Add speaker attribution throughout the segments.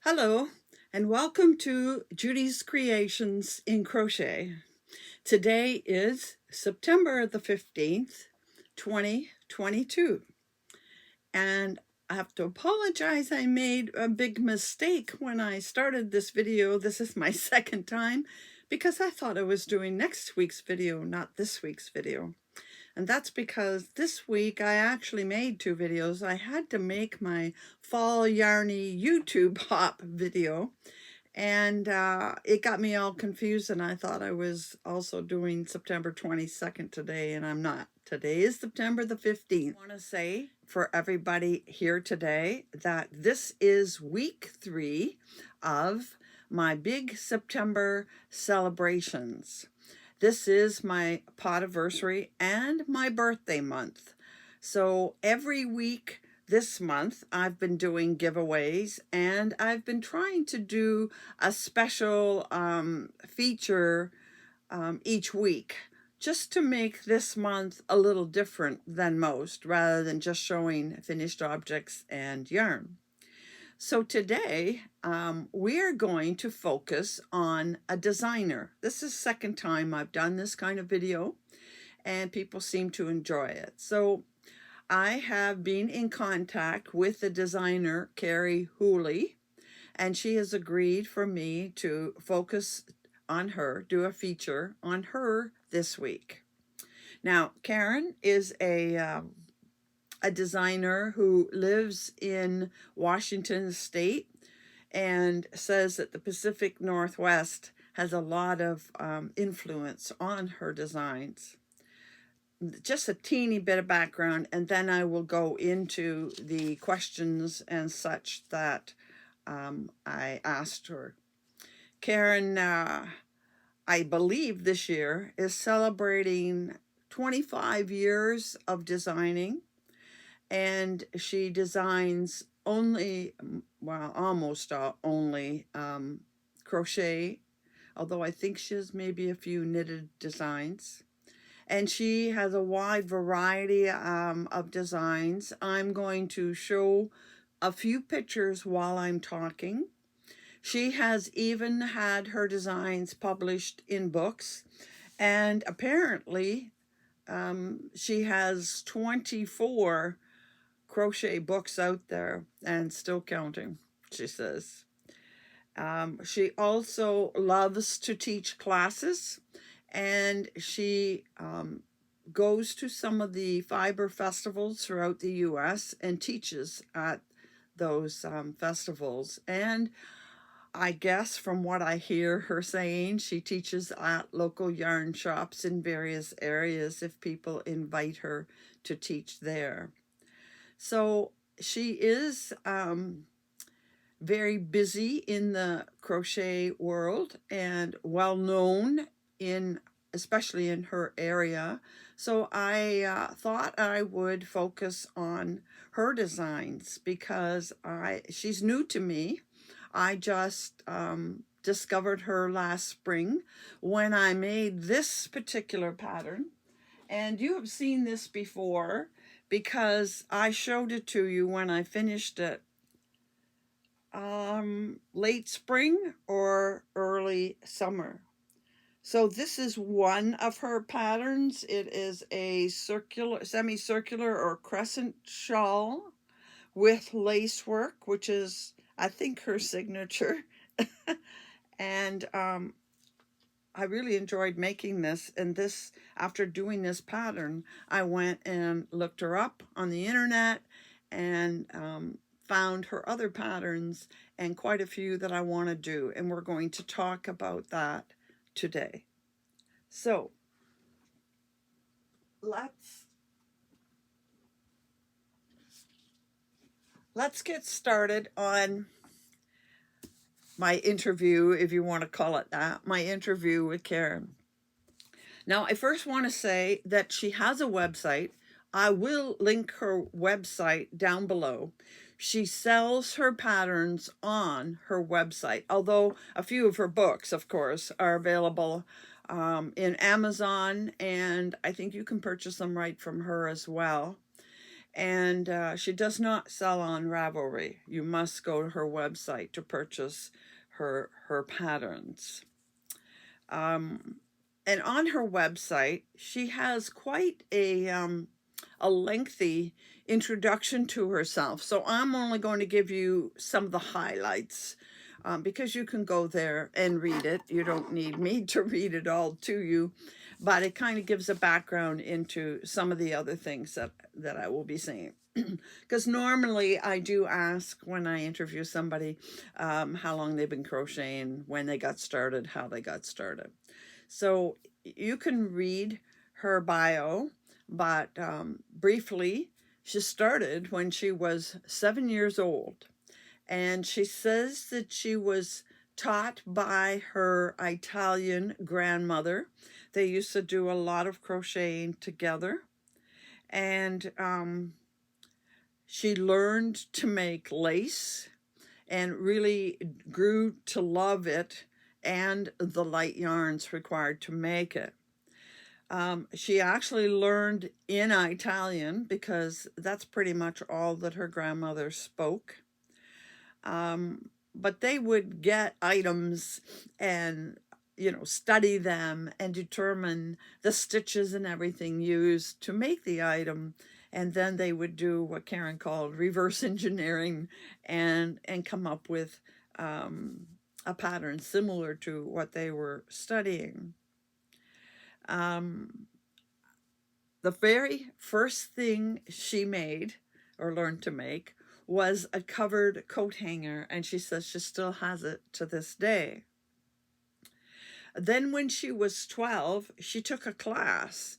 Speaker 1: Hello, and welcome to Judy's Creations in Crochet. Today is September the 15th, 2022. And I have to apologize, I made a big mistake when I started this video. This is my second time because I thought I was doing next week's video, not this week's video. And that's because this week I actually made two videos. I had to make my fall yarny YouTube hop video, and it got me all confused, and I thought I was also doing September 22nd today, and I'm not. Today is September the 15th. I want to say for everybody here today that this is week 3 of my big September celebrations. This is my podiversary and my birthday month. So every week this month I've been doing giveaways, and I've been trying to do a special feature each week, just to make this month a little different than most, rather than just showing finished objects and yarn. So today we are going to focus on a designer. This is the second time I've done this kind of video, and people seem to enjoy it. So I have been in contact with the designer, Whooley, and she has agreed for me to focus on her, do a feature on her this week. Now, Karen is a designer who lives in Washington State and says that the Pacific Northwest has a lot of influence on her designs. Just a teeny bit of background, and then I will go into the questions and such that I asked her. Karen, I believe this year, is celebrating 25 years of designing. And she designs only, well, almost only crochet, although I think she has maybe a few knitted designs. And she has a wide variety of designs. I'm going to show a few pictures while I'm talking. She has even had her designs published in books, and apparently she has 24 crochet books out there and still counting, she says. She also loves to teach classes, and she goes to some of the fiber festivals throughout the U.S. and teaches at those festivals. And I guess from what I hear her saying, she teaches at local yarn shops in various areas if people invite her to teach there. So she is very busy in the crochet world and well known especially in her area. So I thought I would focus on her designs because she's new to me. I just discovered her last spring when I made this particular pattern. And you have seen this before because I showed it to you when I finished it late spring or early summer. So this is one of her patterns. It is a semicircular or crescent shawl with lace work, which is, I think, her signature. And I really enjoyed making this, and after doing this pattern, I went and looked her up on the internet and found her other patterns and quite a few that I want to do, and we're going to talk about that today. So let's get started on my interview, if you want to call it that, my interview with Karen. Now, I first want to say that she has a website. I will link her website down below. She sells her patterns on her website, although a few of her books, of course, are available in Amazon, and I think you can purchase them right from her as well. And she does not sell on Ravelry. You must go to her website to purchase her patterns. And on her website, she has quite a lengthy introduction to herself. So I'm only going to give you some of the highlights because you can go there and read it. You don't need me to read it all to you, but it kind of gives a background into some of the other things that I will be saying. Because normally I do ask when I interview somebody how long they've been crocheting, when they got started, how they got started. So you can read her bio, but briefly, she started when she was 7 years old. And she says that she was taught by her Italian grandmother. They used to do a lot of crocheting together. And she learned to make lace and really grew to love it and the light yarns required to make it. She actually learned in Italian because that's pretty much all that her grandmother spoke. But they would get items and study them and determine the stitches and everything used to make the item, and then they would do what Karen called reverse engineering and come up with a pattern similar to what they were studying. The very first thing she made or learned to make was a covered coat hanger, and she says she still has it to this day. Then when she was 12, she took a class.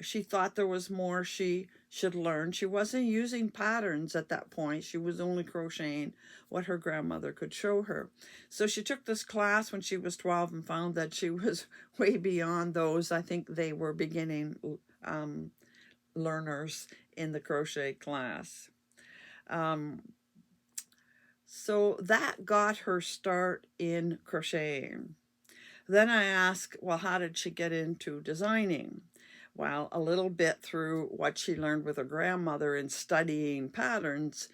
Speaker 1: She thought there was more she should learn. She wasn't using patterns at that point. She was only crocheting what her grandmother could show her. So she took this class when she was 12 and found that she was way beyond those. I think they were beginning learners in the crochet class. So that got her start in crocheting. Then I asked, well, how did she get into designing? Well, a little bit through what she learned with her grandmother in studying patterns.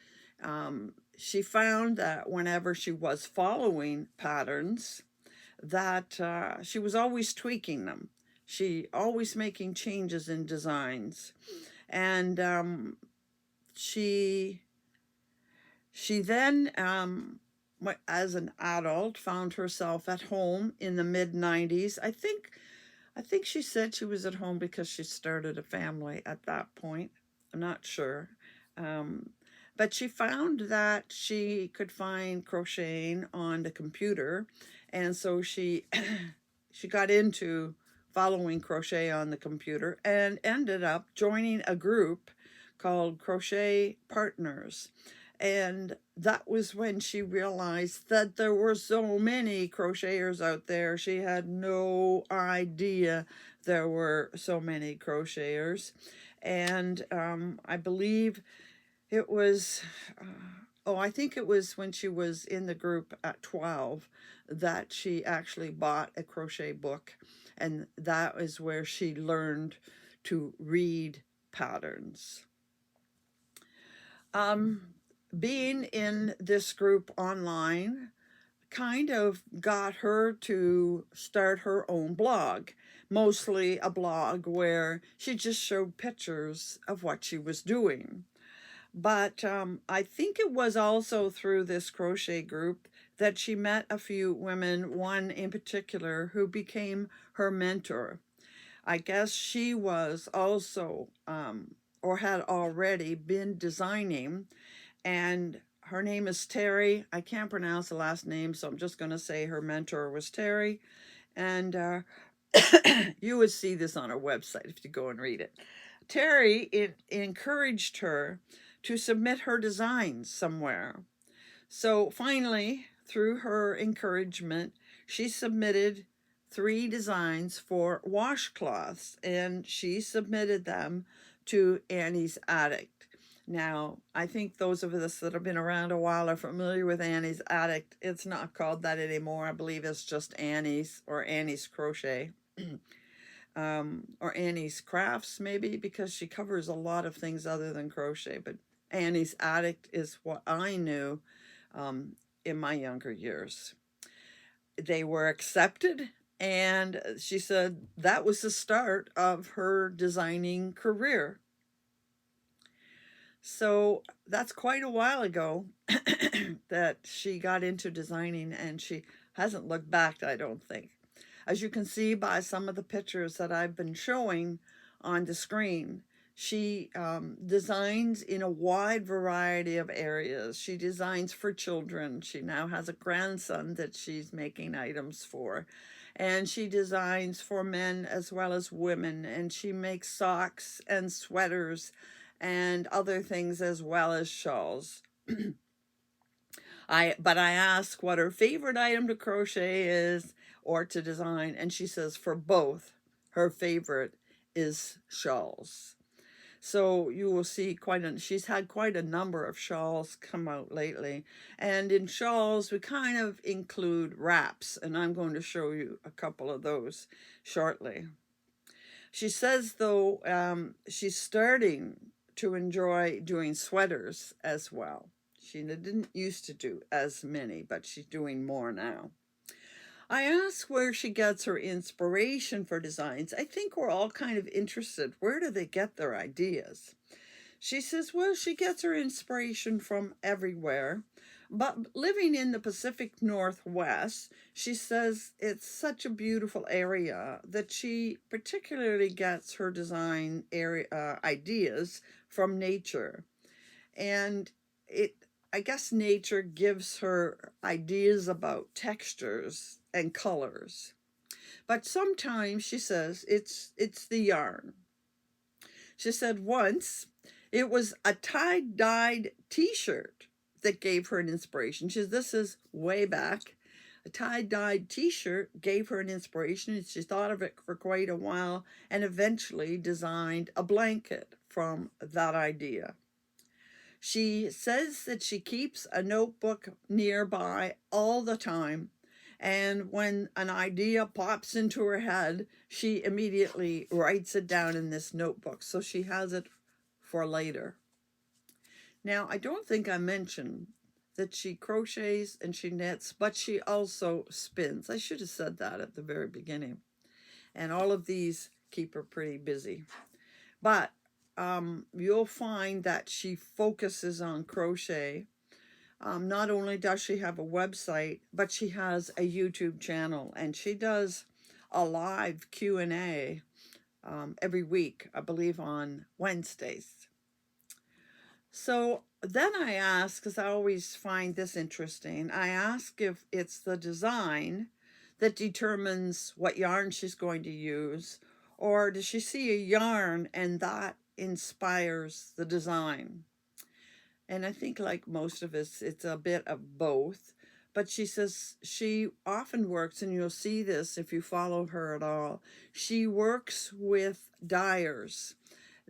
Speaker 1: She found that whenever she was following patterns, that she was always tweaking them. She always making changes in designs. And she then, as an adult, found herself at home in the mid-90s. I think she said she was at home because she started a family at that point. I'm not sure. But she found that she could find crocheting on the computer. And so she got into following crochet on the computer and ended up joining a group called Crochet Partners. And that was when she realized that there were so many crocheters out there. She had no idea there were so many crocheters. And I believe it was, I think it was when she was in the group at 12 that she actually bought a crochet book. And that is where she learned to read patterns. Being in this group online kind of got her to start her own blog, mostly a blog where she just showed pictures of what she was doing. But I think it was also through this crochet group that she met a few women, one in particular who became her mentor. I guess she was also, or had already been designing, and her name is Terry. I can't pronounce the last name, so I'm just going to say her mentor was Terry. And you would see this on her website if you go and read it. Terry encouraged her to submit her designs somewhere. So finally, through her encouragement, she submitted 3 designs for washcloths, and she submitted them to Annie's Attic. Now, I think those of us that have been around a while are familiar with Annie's Attic. It's not called that anymore. I believe it's just Annie's or Annie's Crochet. or Annie's Crafts maybe, because she covers a lot of things other than crochet. But Annie's Addict is what I knew in my younger years. They were accepted, and she said that was the start of her designing career. So that's quite a while ago that she got into designing, and she hasn't looked back, I don't think. As you can see by some of the pictures that I've been showing on the screen, she designs in a wide variety of areas. She designs for children. She now has a grandson that she's making items for. And she designs for men as well as women. And she makes socks and sweaters and other things as well as shawls. But I ask what her favorite item to crochet is or to design, and she says for both, her favorite is shawls. So you will see she's had quite a number of shawls come out lately. And in shawls, we kind of include wraps, and I'm going to show you a couple of those shortly. She says, though, she's starting to enjoy doing sweaters as well. She didn't used to do as many, but she's doing more now. I ask where she gets her inspiration for designs. I think we're all kind of interested. Where do they get their ideas? She says, well, she gets her inspiration from everywhere. But living in the Pacific Northwest, she says it's such a beautiful area that she particularly gets her design ideas from nature. And I guess nature gives her ideas about textures and colors. But sometimes, she says, it's the yarn. She said once it was a tie-dyed t-shirt that gave her an inspiration. She says, this is way back. A tie-dyed t-shirt gave her an inspiration. She thought of it for quite a while and eventually designed a blanket from that idea. She says that she keeps a notebook nearby all the time, and when an idea pops into her head, she immediately writes it down in this notebook, so she has it for later. Now, I don't think I mentioned that she crochets and she knits, but she also spins. I should have said that at the very beginning. And all of these keep her pretty busy. But you'll find that she focuses on crochet. Not only does she have a website, but she has a YouTube channel, and she does a live Q&A every week, I believe on Wednesdays. So then I ask, because I always find this interesting, I ask if it's the design that determines what yarn she's going to use, or does she see a yarn and that inspires the design? And I think, like most of us, it's a bit of both. But she says she often works, and you'll see this if you follow her at all, she works with dyers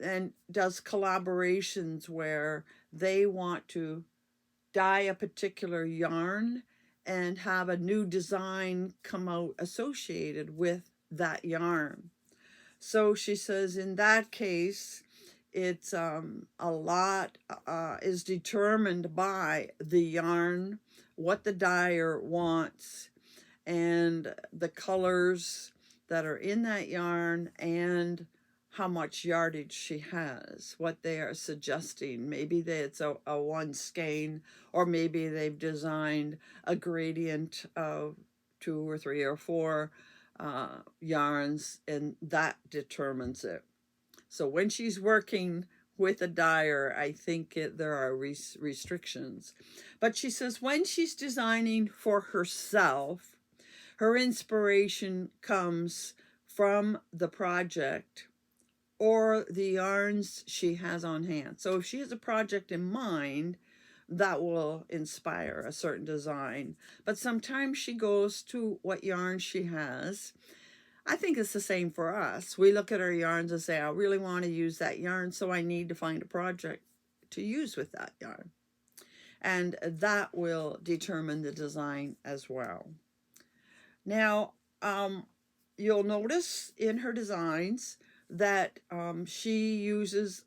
Speaker 1: and does collaborations where they want to dye a particular yarn and have a new design come out associated with that yarn. So she says in that case, it's a lot is determined by the yarn, what the dyer wants, and the colors that are in that yarn, and how much yardage she has, what they are suggesting. Maybe it's a one skein, or maybe they've designed a gradient of 2 or 3 or 4 yarns, and that determines it. So when she's working with a dyer, I think there are restrictions. But she says when she's designing for herself, her inspiration comes from the project or the yarns she has on hand. So if she has a project in mind, that will inspire a certain design. But sometimes she goes to what yarn she has. I think it's the same for us. We look at our yarns and say, I really want to use that yarn, so I need to find a project to use with that yarn. And that will determine the design as well. Now, you'll notice in her designs that she uses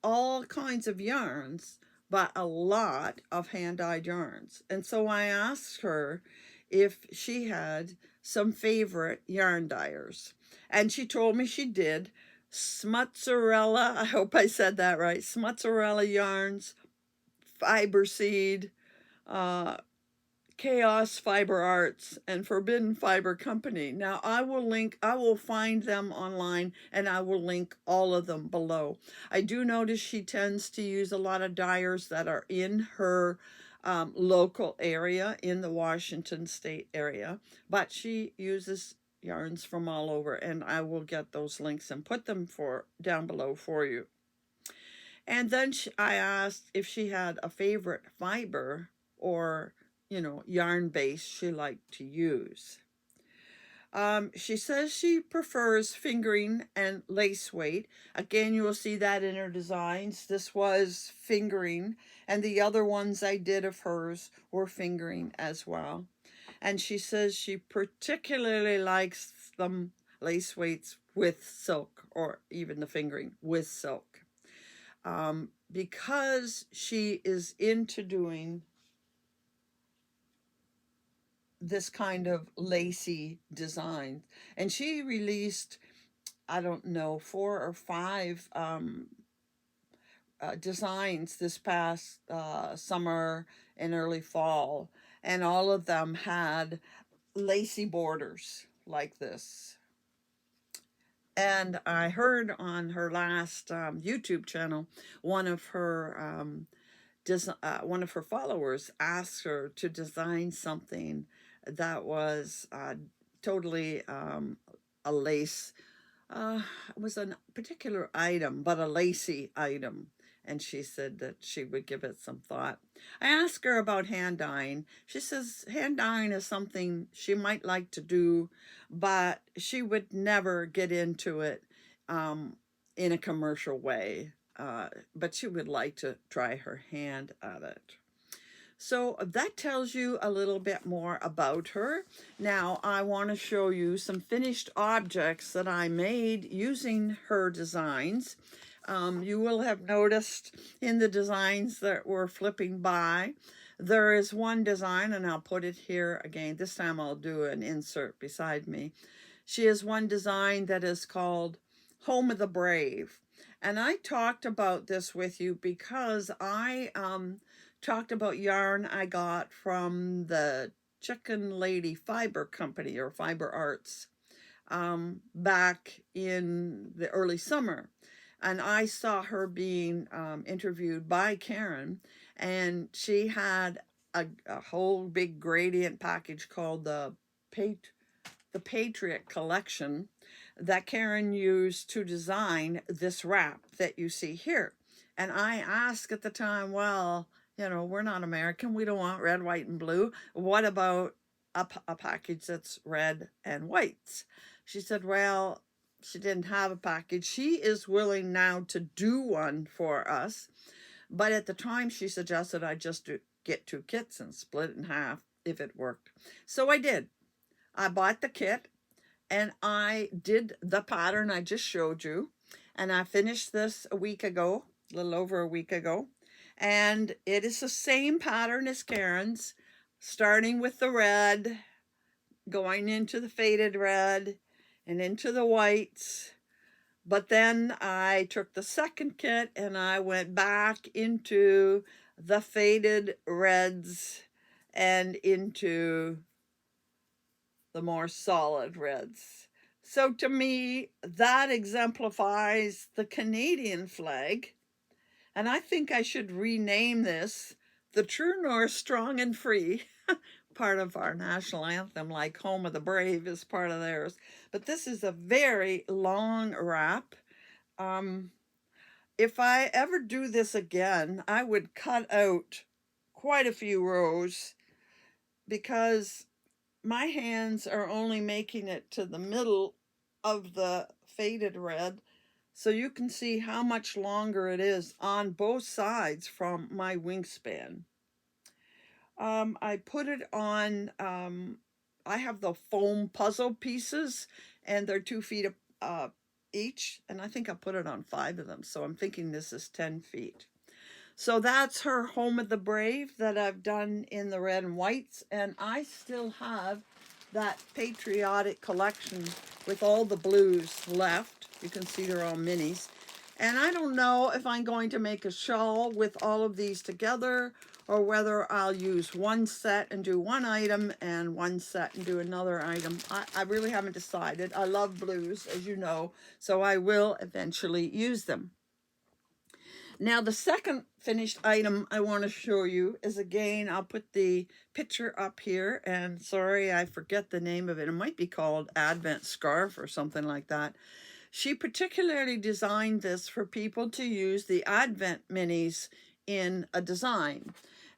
Speaker 1: all kinds of yarns, but a lot of hand-dyed yarns. And so I asked her if she had some favorite yarn dyers. And she told me she did. Smutzarella, I hope I said that right, Smutzarella yarns, Fiber Seed, uh, Chaos Fiber Arts, and Forbidden Fiber Company. Now I will find them online and I will link all of them below. I do notice she tends to use a lot of dyers that are in her local area, in the Washington state area, but she uses yarns from all over, and I will get those links and put them down below for you. And then I asked if she had a favorite fiber or, yarn base she liked to use. She says she prefers fingering and lace weight. Again, you will see that in her designs. This was fingering, and the other ones I did of hers were fingering as well. And she says she particularly likes them lace weights with silk, or even the fingering with silk. Because she is into doing this kind of lacy design. And she released, I don't know, 4 or 5 designs this past summer and early fall. And all of them had lacy borders like this. And I heard on her last YouTube channel, one of her followers asked her to design something that was totally a lace. It was a particular item, but a lacy item. And she said that she would give it some thought. I asked her about hand dyeing. She says hand dyeing is something she might like to do, but she would never get into it in a commercial way. But she would like to try her hand at it. So that tells you a little bit more about her. Now I want to show you some finished objects that I made using her designs. You will have noticed in the designs that we're flipping by, there is one design, and I'll put it here again. This time I'll do an insert beside me. She has one design that is called Home of the Brave. And I talked about this with you because I talked about yarn I got from the Chicken Lady Fiber Company, or Fiber Arts, back in the early summer. And I saw her being interviewed by Karen, and she had a whole big gradient package called the Patriot Collection that Karen used to design this wrap that you see here. And I asked at the time, well, we're not American. We don't want red, white, and blue. What about a package that's red and white? She said, well, she didn't have a package. She is willing now to do one for us. But at the time, she suggested I just get 2 kits and split it in half if it worked. So I did. I bought the kit and I did the pattern I just showed you. And I finished this a week ago, a little over a week ago. And it is the same pattern as Karen's, starting with the red, going into the faded red, and into the whites. But then I took the second kit and I went back into the faded reds and into the more solid reds. So to me, that exemplifies the Canadian flag. And I think I should rename this the True North Strong and Free. Part of our national anthem, like Home of the Brave is part of theirs. But this is a very long wrap. If I ever do this again, I would cut out quite a few rows because my hands are only making it to the middle of the faded red. So you can see how much longer it is on both sides from my wingspan. I put it on I have the foam puzzle pieces, and they're 2 feet each, and I think I put it on 5 of them, so I'm thinking this is 10 feet. So that's her Home of the Brave that I've done in the red and whites, and I still have that patriotic collection with all the blues left. You can see they're all minis. And I don't know if I'm going to make a shawl with all of these together, or whether I'll use one set and do one item and one set and do another item. I really haven't decided. I love blues, as you know, so I will eventually use them. Now, the second finished item I want to show you is, again, I'll put the picture up here, and sorry, I forget the name of it. It might be called Advent Scarf or something like that. She particularly designed this for people to use the Advent minis in a design.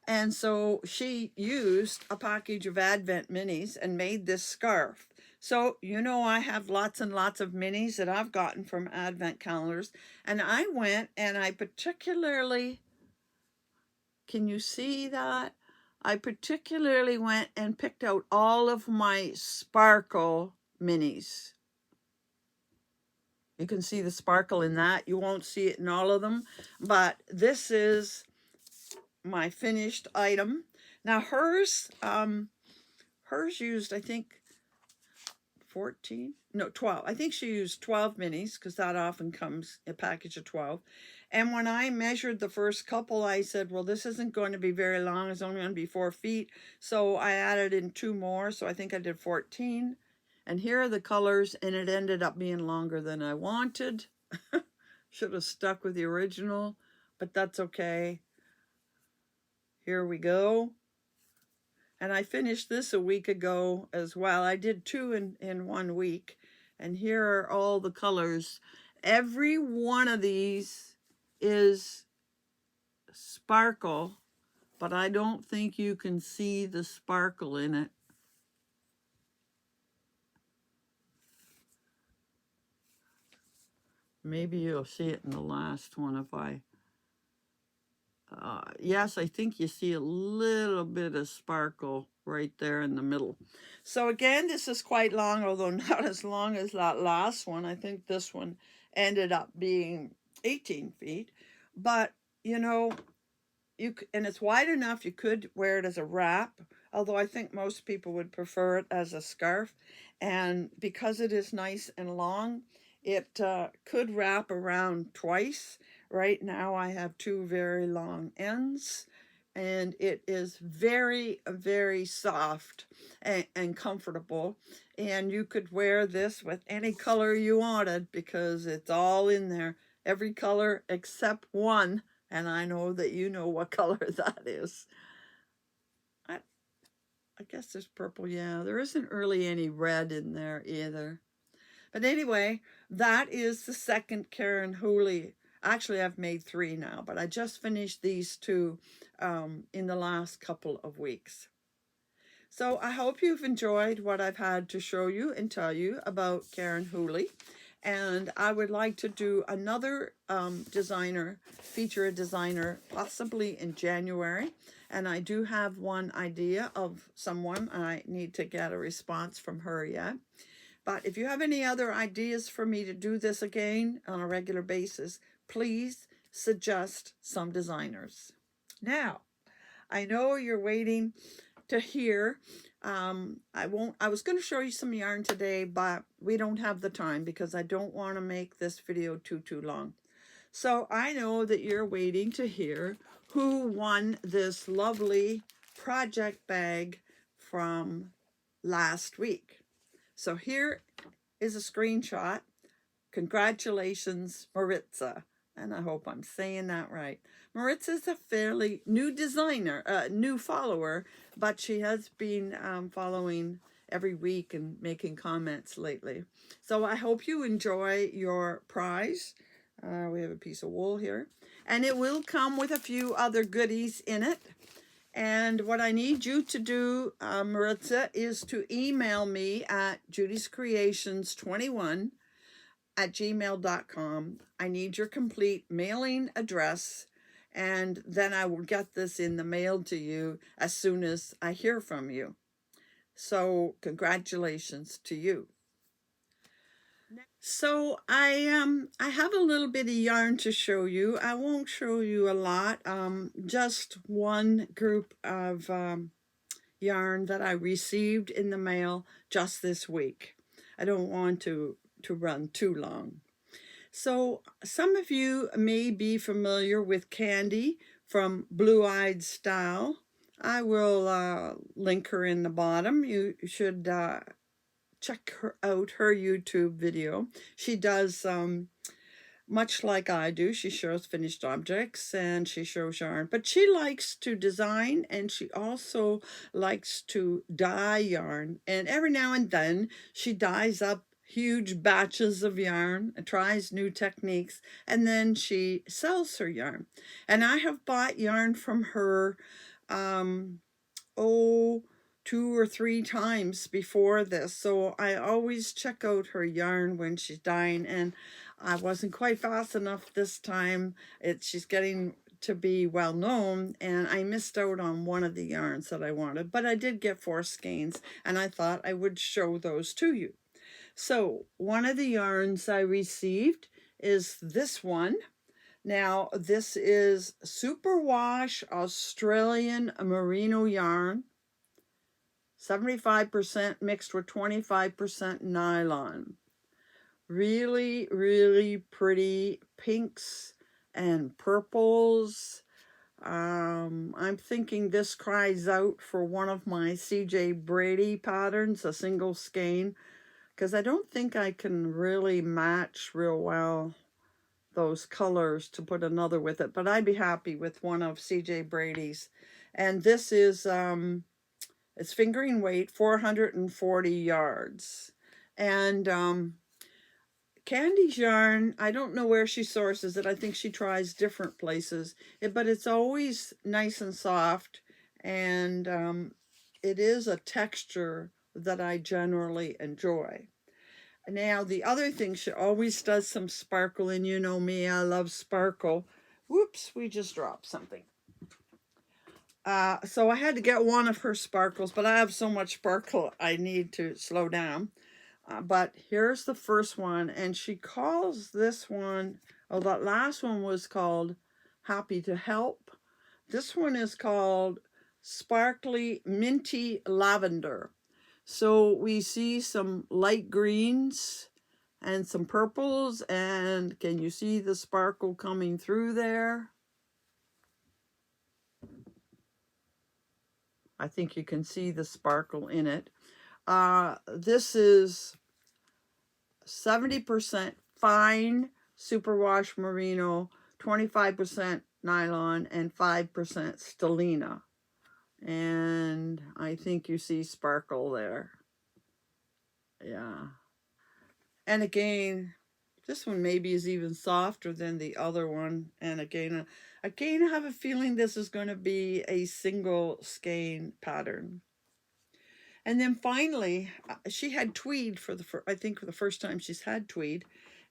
Speaker 1: And so she used a package of Advent minis and made this scarf. So, you know, I have lots and lots of minis that I've gotten from Advent calendars. And I went and I particularly, can you see that? I particularly went and picked out all of my sparkle minis. You can see the sparkle in that. You won't see it in all of them, but this is my finished item. Now hers used, I think, 12. I think she used 12 minis, because that often comes a package of 12. And when I measured the first couple, I said, well, this isn't going to be very long. It's only going to be 4 feet. So I added in 2 more. So I think I did 14. And here are the colors, and it ended up being longer than I wanted. Should have stuck with the original, but that's okay. Here we go. And I finished this a week ago as well. I did 2 in 1 week. And here are all the colors. Every one of these is sparkle, but I don't think you can see the sparkle in it. Maybe you'll see it in the last one if I... yes, I think you see a little bit of sparkle right there in the middle. So again, this is quite long, although not as long as that last one. I think this one ended up being 18 feet. But, you know, and it's wide enough you could wear it as a wrap, although I think most people would prefer it as a scarf. And because it is nice and long, it could wrap around twice. Right now I have 2 very long ends, and it is very, very soft and comfortable. And you could wear this with any color you wanted, because it's all in there. Every color except one, and I know that you know what color that is. I guess there's purple. Yeah, there isn't really any red in there either. But anyway, that is the second Karen Whooley. Actually, I've made 3 now, but I just finished these 2 in the last couple of weeks. So I hope you've enjoyed what I've had to show you and tell you about Karen Whooley. And I would like to do another feature a designer, possibly in January. And I do have one idea of someone. I need to get a response from her yet. But if you have any other ideas for me to do this again on a regular basis, please suggest some designers. Now, I know you're waiting to hear. I was going to show you some yarn today, but we don't have the time because I don't want to make this video too long. So I know that you're waiting to hear who won this lovely project bag from last week. So here is a screenshot. Congratulations, Maritza. And I hope I'm saying that right. Maritza's a fairly new designer, new follower, but she has been following every week and making comments lately. So I hope you enjoy your prize. We have a piece of wool here. And it will come with a few other goodies in it. And what I need you to do, Maritza, is to email me at judyscreations21@gmail.com. I need your complete mailing address, and then I will get this in the mail to you as soon as I hear from you. So congratulations to you. So I have a little bit of yarn to show you. I won't show you a lot. Just one group of yarn that I received in the mail just this week. I don't want to run too long. So some of you may be familiar with Candy from Blue Eyed Style. I will link her in the bottom. You should check out her YouTube video. She does much like I do. She shows finished objects and she shows yarn, but she likes to design and she also likes to dye yarn. And every now and then she dyes up huge batches of yarn and tries new techniques, and then she sells her yarn. And I have bought yarn from her oh, 2 or 3 times before this. So I always check out her yarn when she's dyeing, and I wasn't quite fast enough this time. She's getting to be well known, and I missed out on one of the yarns that I wanted, but I did get 4 skeins, and I thought I would show those to you. So one of the yarns I received is this one. Now, this is Superwash Australian Merino yarn, 75% mixed with 25% nylon. Really, really pretty pinks and purples. I'm thinking this cries out for one of my CJ Brady patterns, a single skein, because I don't think I can really match real well those colors to put another with it, but I'd be happy with one of CJ Brady's. And this is it's fingering weight, 440 yards. And Candy's yarn, I don't know where she sources it. I think she tries different places, but it's always nice and soft, and it is a texture that I generally enjoy. Now, the other thing, she always does some sparkle, and you know me, I love sparkle. Whoops, we just dropped something. So I had to get one of her sparkles, but I have so much sparkle, I need to slow down. But here's the first one, and she calls this one, oh, that last one was called Happy to Help. This one is called Sparkly Minty Lavender. So we see some light greens and some purples, and can you see the sparkle coming through there? I think you can see the sparkle in it. This is 70% fine superwash merino, 25% nylon, and 5% stellina. And I think you see sparkle there. Yeah. And again, this one maybe is even softer than the other one. And again, I have a feeling this is going to be a single skein pattern. And then finally, she had tweed I think for the first time she's had tweed.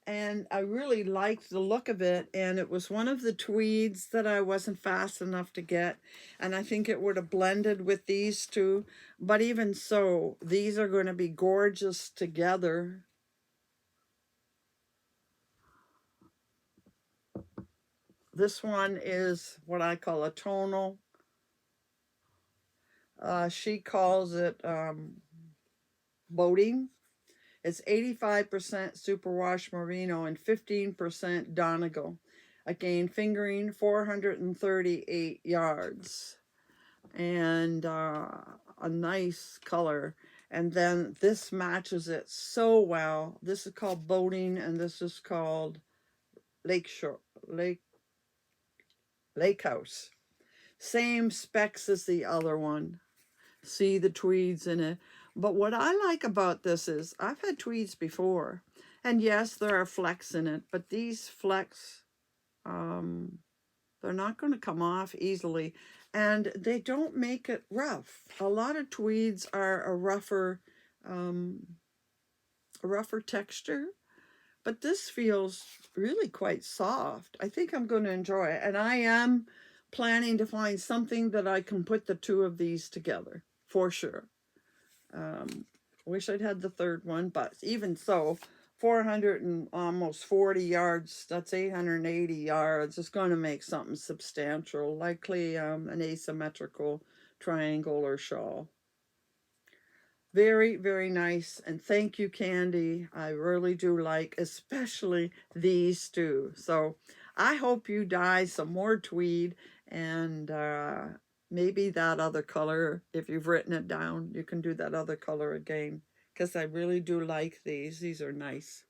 Speaker 1: And I really liked the look of it. And it was one of the tweeds that I wasn't fast enough to get. And I think it would have blended with these two. But even so, these are going to be gorgeous together. This one is what I call a tonal. She calls it boating. It's 85% superwash merino and 15% Donegal. Again, fingering 438 yards. And a nice color. And then this matches it so well. This is called boating, and this is called lake house. Same specs as the other one. See the tweeds in it. But what I like about this is I've had tweeds before, and yes, there are flecks in it, but these flecks, they're not going to come off easily, and they don't make it rough. A lot of tweeds are a rougher texture, but this feels really quite soft. I think I'm going to enjoy it, and I am planning to find something that I can put the two of these together for sure. Wish I'd had the third one, but even so, 400 and almost 40 yards, that's 880 yards. It's going to make something substantial, likely an asymmetrical triangle or shawl. Very, very nice. And thank you, Candy. I really do like, especially these two. So I hope you dye some more tweed and maybe that other color. If you've written it down, you can do that other color again, because I really do like these. These are nice.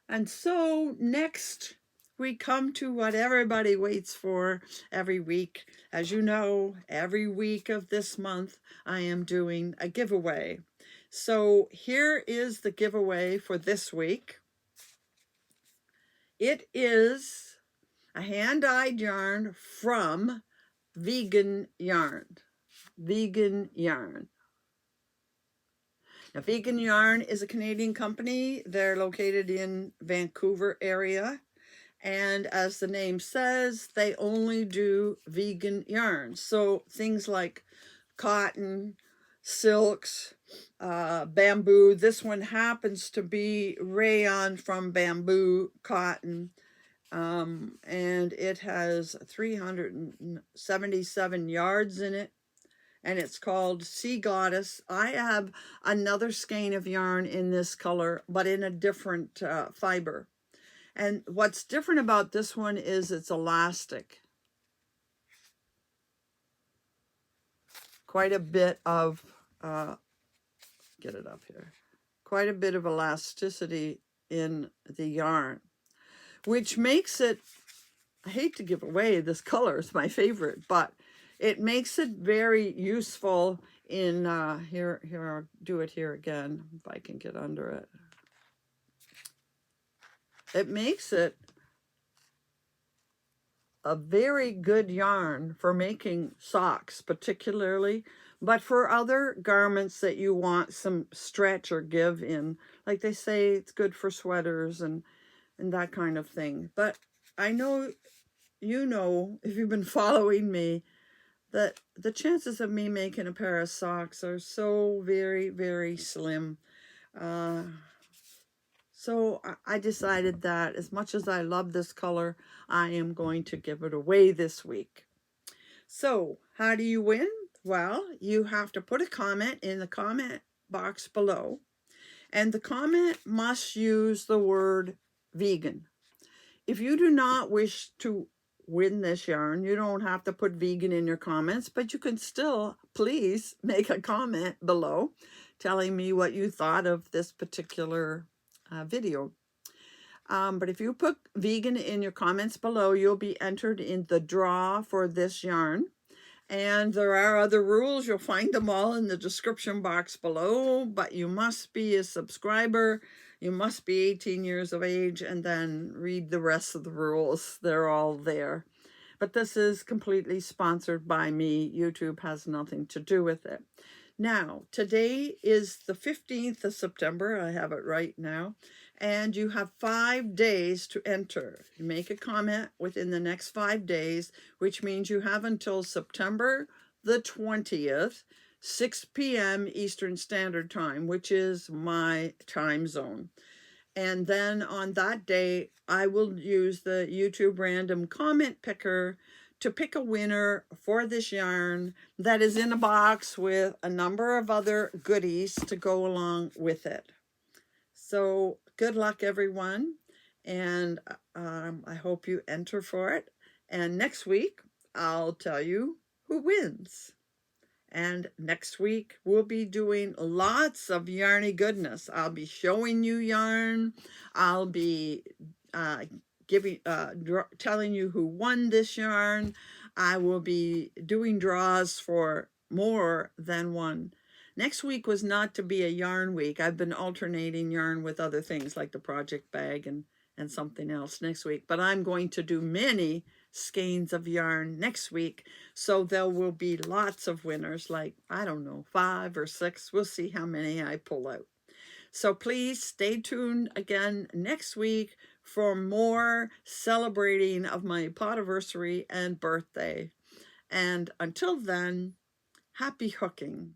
Speaker 1: And so next we come to what everybody waits for every week. As you know, every week of this month, I am doing a giveaway. So here is the giveaway for this week. It is a hand-dyed yarn from Vegan Yarn. Vegan Yarn. Now, Vegan Yarn is a Canadian company. They're located in Vancouver area. And as the name says, they only do vegan yarns. So things like cotton, silks, bamboo. This one happens to be rayon from bamboo cotton. And it has 377 yards in it. And it's called Sea Goddess. I have another skein of yarn in this color, but in a different fiber. And what's different about this one is it's elastic. Quite a bit of, get it up here, quite a bit of elasticity in the yarn, which makes it, I hate to give away this color, it's my favorite, but it makes it very useful in, here, I'll do it here again, if I can get under it. It makes it a very good yarn for making socks particularly, but for other garments that you want some stretch or give in. Like they say, it's good for sweaters and that kind of thing. But I know, you know, if you've been following me, that the chances of me making a pair of socks are so very, very slim. So I decided that as much as I love this color, I am going to give it away this week. So how do you win? Well, you have to put a comment in the comment box below, and the comment must use the word vegan. If you do not wish to win this yarn, you don't have to put vegan in your comments, but you can still please make a comment below telling me what you thought of this particular video. But if you put vegan in your comments below, you'll be entered in the draw for this yarn. And there are other rules. You'll find them all in the description box below, but you must be a subscriber. You must be 18 years of age, and then read the rest of the rules. They're all there. But this is completely sponsored by me. YouTube has nothing to do with it. Now, today is the 15th of September. I have it right now. And you have 5 days to enter. You make a comment within the next 5 days, which means you have until September the 20th, 6 p.m. Eastern Standard Time, which is my time zone. And then on that day, I will use the YouTube random comment picker to pick a winner for this yarn that is in a box with a number of other goodies to go along with it. So good luck, everyone, and I hope you enter for it. And next week, I'll tell you who wins. And next week, we'll be doing lots of yarny goodness. I'll be showing you yarn. I'll be telling you who won this yarn. I will be doing draws for more than one. Next week was not to be a yarn week. I've been alternating yarn with other things like the project bag and something else next week. But I'm going to do many skeins of yarn next week. So there will be lots of winners, like, I don't know, 5 or 6. We'll see how many I pull out. So please stay tuned again next week for more celebrating of my podiversary and birthday. And until then, happy hooking.